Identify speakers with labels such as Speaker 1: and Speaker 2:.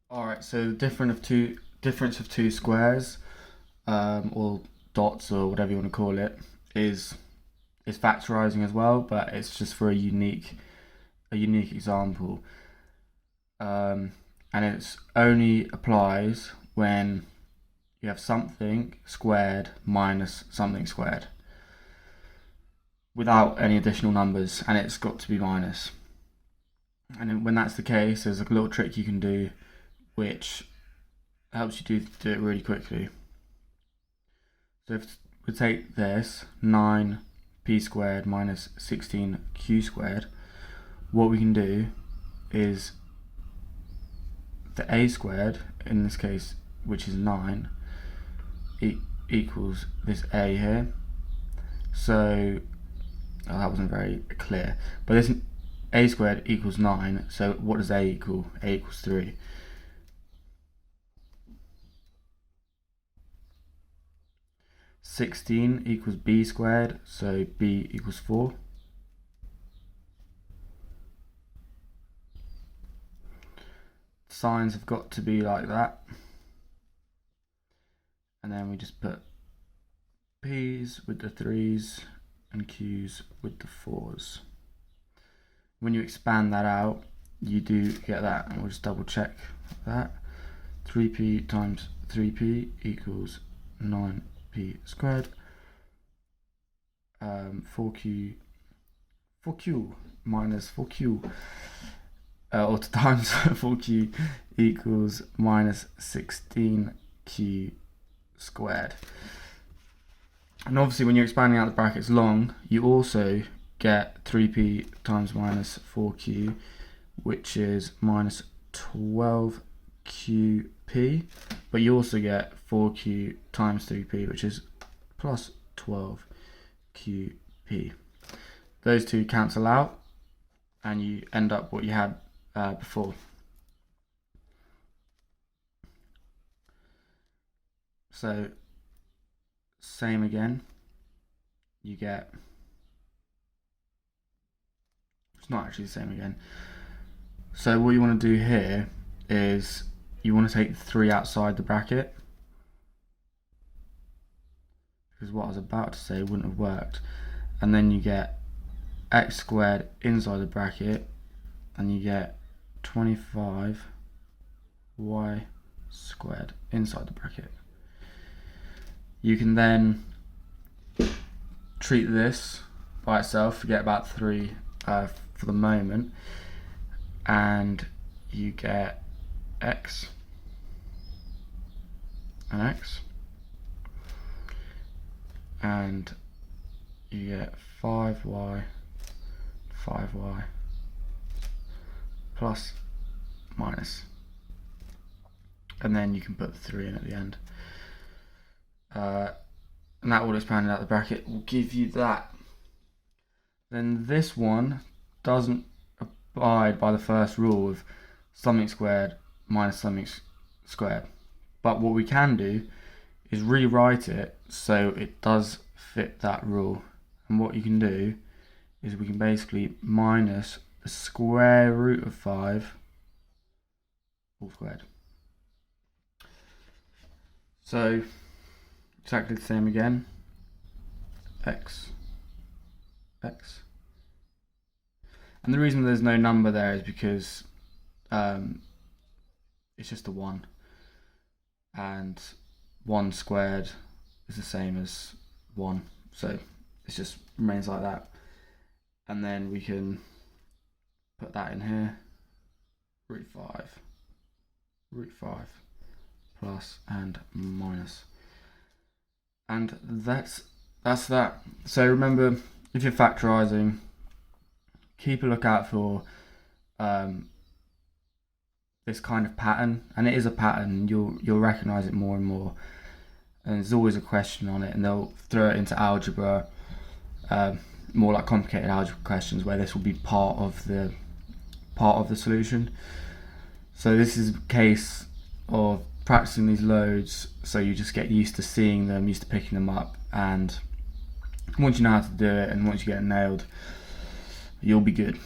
Speaker 1: Alright, so the difference of two squares, or dots or whatever you want to call it, is factorising as well, but it's just for a unique example. And it only applies when you have something squared minus something squared without any additional numbers, and it's got to be minus. And then when that's the case, there's a little trick you can do which helps you do it really quickly. So if we take this 9p squared minus 16q squared, what we can do is the a squared, in this case, which is 9, equals this a here. So that wasn't very clear, but this a squared equals 9, so what does a equal? A equals 3. Sixteen equals b squared, so b equals 4. Signs have got to be like that, and then we just put p's with the 3's and q's with the 4's. When you expand that out, you do get that, and we'll just double check that. 3p times 3p equals 9p squared. 4q minus 4q, or times 4q equals minus 16q squared. And obviously when you're expanding out the brackets long, you also get 3p times minus 4q, which is minus 12qp, but you also get 4q times 3p, which is plus 12qp. Those two cancel out, and you end up what you had before. So same again, you get, it's not actually the same again. So what you want to do here is you want to take 3 outside the bracket, because what I was about to say wouldn't have worked. And then you get x squared inside the bracket, and you get 25y squared inside the bracket. You can then treat this by itself, forget about 3 for the moment, and you get x and x, and you get 5y plus minus, and then you can put the 3 in at the end. And that all expanded out the bracket will give you that. Then this one doesn't abide by the first rule of something squared minus something squared, but what we can do is rewrite it so it does fit that rule. And what you can do is we can basically minus the square root of 5 all squared. So exactly the same again, x. And the reason there's no number there is because it's just a 1, and 1 squared is the same as 1, so it just remains like that. And then we can put that in here, root 5 plus and minus. And that's that. So remember, if you're factorising, keep a lookout for this kind of pattern, and it is a pattern. You'll recognise it more and more, and there's always a question on it, and they'll throw it into algebra, more like complicated algebra questions, where this will be part of the solution. So this is a case of practicing these loads, so you just get used to seeing them, used to picking them up, and once you know how to do it, and once you get it nailed, you'll be good.